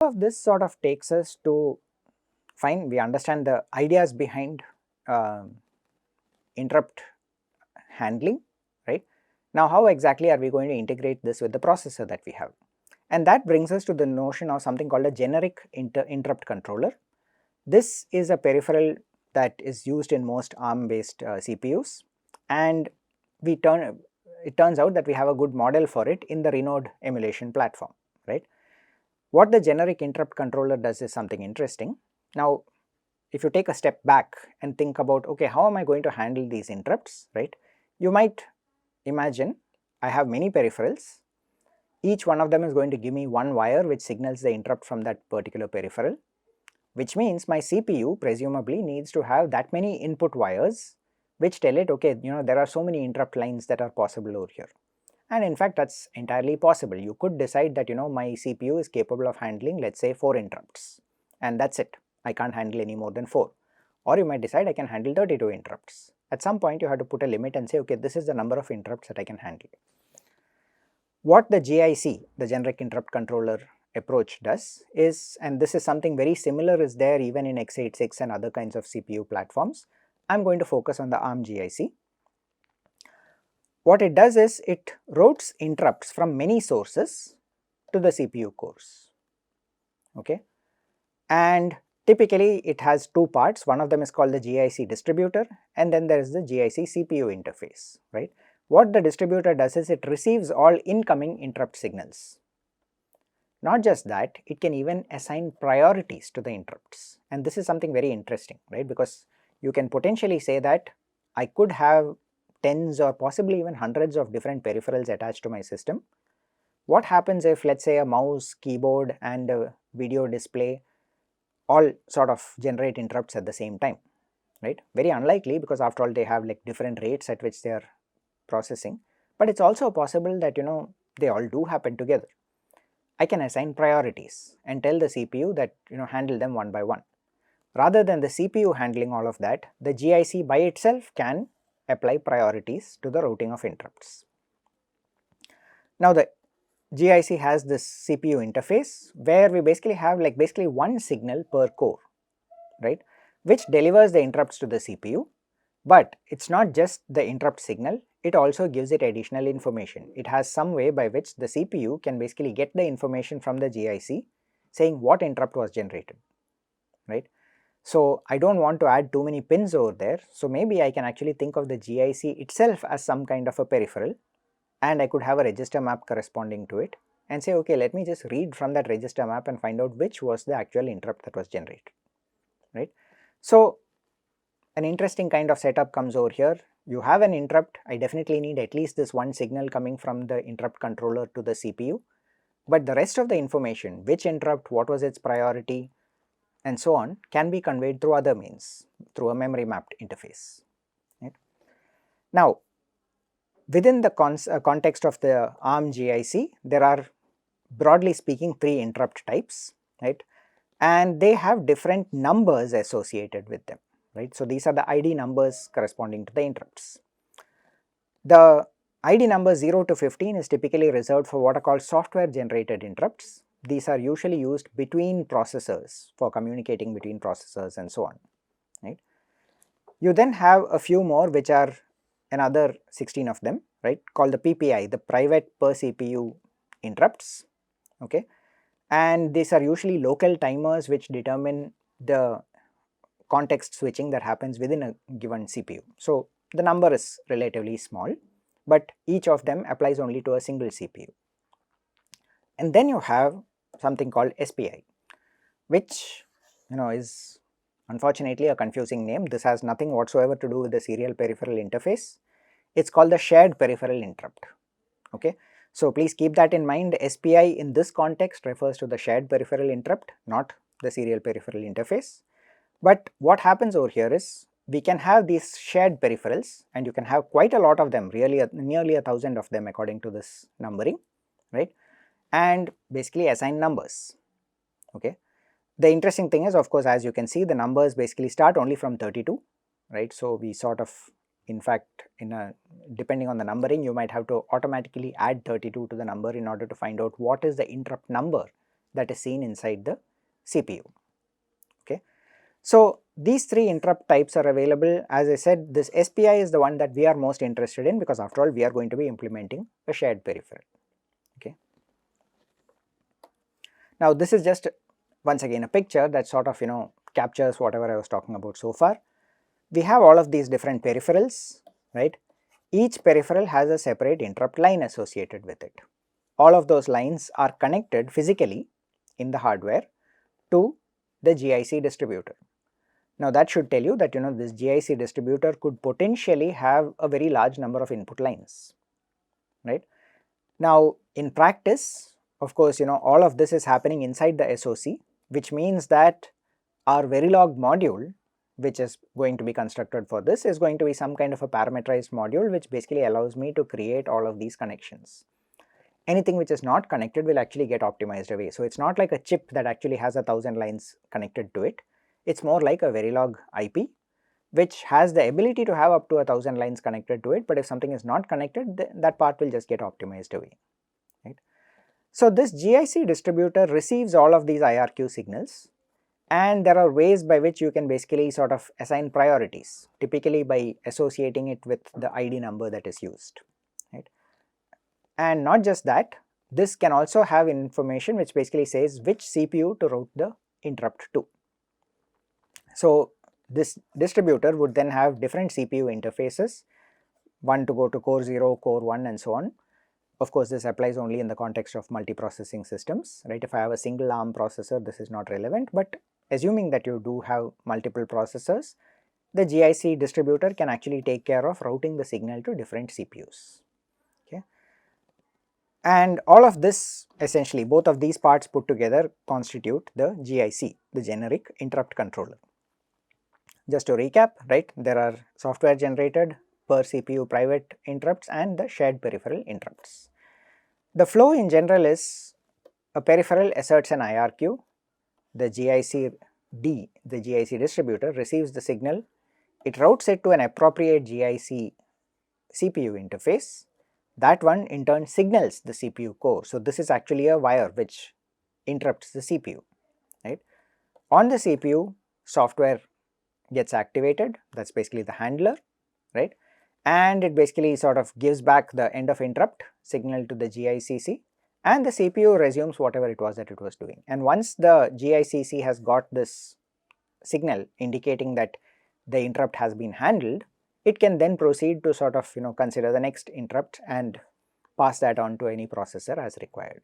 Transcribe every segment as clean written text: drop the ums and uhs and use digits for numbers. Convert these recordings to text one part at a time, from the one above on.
of this sort of takes us to fine, we understand the ideas behind interrupt handling, right? Now how exactly are we going to integrate this with the processor that we have? And that brings us to the notion of something called a generic interrupt controller. This is a peripheral that is used in most ARM based CPUs, and it turns out that we have a good model for it in the Renode emulation platform, right? What the generic interrupt controller does is something interesting. Now if you take a step back and think about, okay, how am I going to handle these interrupts, right? You might imagine I have many peripherals. Each one of them is going to give me one wire which signals the interrupt from that particular peripheral, which means my CPU presumably needs to have that many input wires which tell it, okay, there are so many interrupt lines that are possible over here. And in fact, that's entirely possible. You could decide that my CPU is capable of handling, let's say, 4 interrupts, and that's it. I can't handle any more than 4. Or you might decide I can handle 32 interrupts. At some point you have to put a limit and say, okay, this is the number of interrupts that I can handle. What the GIC, the generic interrupt controller approach does is, and this is something very similar is there even in x86 and other kinds of CPU platforms. I'm going to focus on the ARM GIC. What it does is it routes interrupts from many sources to the CPU cores, okay, and typically it has two parts. One of them is called the GIC distributor, and then there is the GIC CPU interface, right. What the distributor does is it receives all incoming interrupt signals. Not just that, it can even assign priorities to the interrupts, and this is something very interesting, right, because you can potentially say that I could have tens or possibly even hundreds of different peripherals attached to my system. What happens if, let's say, a mouse, keyboard and a video display all sort of generate interrupts at the same time, right? Very unlikely, because after all they have like different rates at which they are processing, but it's also possible that they all do happen together. I can assign priorities and tell the CPU that handle them one by one. Rather than the CPU handling all of that, the GIC by itself can apply priorities to the routing of interrupts. Now the GIC has this CPU interface where we basically have basically one signal per core, right, which delivers the interrupts to the CPU, but it's not just the interrupt signal, it also gives it additional information. It has some way by which the CPU can basically get the information from the GIC saying what interrupt was generated, right. So I don't want to add too many pins over there, so maybe I can actually think of the GIC itself as some kind of a peripheral, and I could have a register map corresponding to it and say, okay, let me just read from that register map and find out which was the actual interrupt that was generated, right. So an interesting kind of setup comes over here. You have an interrupt, I definitely need at least this one signal coming from the interrupt controller to the CPU, but the rest of the information, which interrupt, what was its priority, and so on, can be conveyed through other means, through a memory mapped interface, right. Now within the context of the ARM GIC, there are broadly speaking 3 interrupt types, right, and they have different numbers associated with them, right. So these are the ID numbers corresponding to the interrupts. The ID number 0 to 15 is typically reserved for what are called software generated interrupts. These are usually used between processors, for communicating between processors and so on, right. You then have a few more which are another 16 of them, right, called the PPI, the private per CPU interrupts, okay, and these are usually local timers which determine the context switching that happens within a given CPU. So the number is relatively small, but each of them applies only to a single CPU. And then you have something called SPI, which is unfortunately a confusing name. This has nothing whatsoever to do with the serial peripheral interface. It's called the shared peripheral interrupt, okay. So please keep that in mind. SPI in this context refers to the shared peripheral interrupt, not the serial peripheral interface. But what happens over here is we can have these shared peripherals, and you can have quite a lot of them, really nearly 1,000 of them according to this numbering, right, and basically assign numbers, okay. The interesting thing is, of course, as you can see, the numbers basically start only from 32, right. So we sort of, in fact, depending on the numbering, you might have to automatically add 32 to the number in order to find out what is the interrupt number that is seen inside the CPU. Okay. So, these three interrupt types are available. As I said, this SPI is the one that we are most interested in, because after all we are going to be implementing a shared peripheral. Okay. Now, this is just once again a picture that sort of captures whatever I was talking about so far. We have all of these different peripherals, right? Each peripheral has a separate interrupt line associated with it. All of those lines are connected physically in the hardware to the GIC distributor. Now, that should tell you that this GIC distributor could potentially have a very large number of input lines, right? Now, in practice, of course, all of this is happening inside the SoC, which means that our Verilog module, which is going to be constructed for this, is going to be some kind of a parameterized module, which basically allows me to create all of these connections. Anything which is not connected will actually get optimized away. So, it is not like a chip that actually has 1,000 lines connected to it. It is more like a Verilog IP, which has the ability to have up to 1,000 lines connected to it, but if something is not connected, that part will just get optimized away, right. So, this GIC distributor receives all of these IRQ signals, and there are ways by which you can basically sort of assign priorities, typically by associating it with the ID number that is used, right. And not just that, this can also have information which basically says which CPU to route the interrupt to. So, this distributor would then have different CPU interfaces, one to go to core 0, core 1 and so on. Of course, this applies only in the context of multiprocessing systems, right. If I have a single ARM processor, this is not relevant, but assuming that you do have multiple processors, the GIC distributor can actually take care of routing the signal to different CPUs. Okay. And all of this, essentially both of these parts put together constitute the GIC, the generic interrupt controller. Just to recap, right, there are software generated per CPU private interrupts and the shared peripheral interrupts. The flow in general is a peripheral asserts an IRQ, the GIC-D, the GIC distributor receives the signal, it routes it to an appropriate GIC CPU interface, that one in turn signals the CPU core. So, this is actually a wire which interrupts the CPU, right. On the CPU, software gets activated, that is basically the handler, right, and it basically sort of gives back the end of interrupt signal to the GICC, and the CPU resumes whatever it was that it was doing. And once the GICC has got this signal indicating that the interrupt has been handled, it can then proceed to sort of consider the next interrupt and pass that on to any processor as required.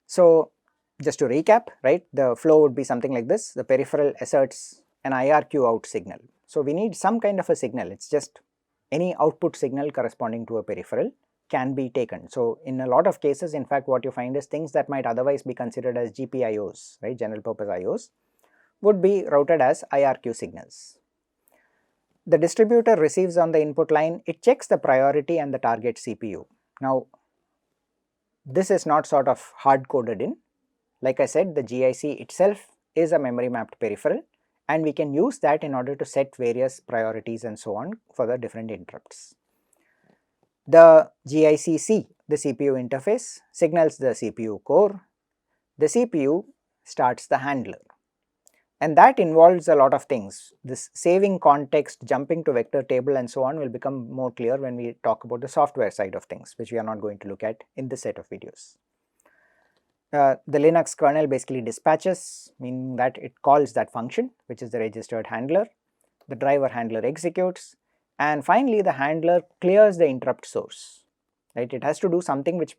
So, just to recap, right, the flow would be something like this. The peripheral asserts an IRQ out signal. So, we need some kind of a signal, it is just any output signal corresponding to a peripheral can be taken. So, in a lot of cases, in fact, what you find is things that might otherwise be considered as GPIOs, right, general purpose IOs, would be routed as IRQ signals. The distributor receives on the input line, it checks the priority and the target CPU. Now, this is not sort of hard coded in. Like I said, the GIC itself is a memory mapped peripheral, and we can use that in order to set various priorities and so on for the different interrupts. The GICC, the CPU interface, signals the CPU core, the CPU starts the handler, and that involves a lot of things. This saving context, jumping to vector table and so on will become more clear when we talk about the software side of things, which we are not going to look at in this set of videos. The Linux kernel basically dispatches, meaning that it calls that function which is the registered handler, the driver handler executes, and finally the handler clears the interrupt source, right. It has to do something which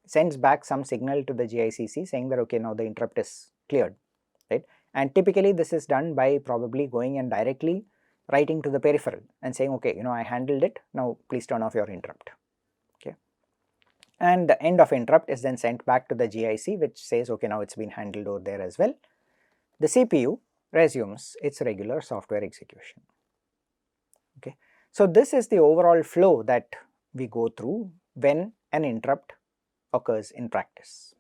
sends back some signal to the GICC saying that okay, now the interrupt is cleared, right, and typically this is done by probably going and directly writing to the peripheral and saying okay, I handled it, now please turn off your interrupt. And the end of interrupt is then sent back to the GIC, which says okay, now it has been handled over there as well. The CPU resumes its regular software execution. Okay. So, this is the overall flow that we go through when an interrupt occurs in practice.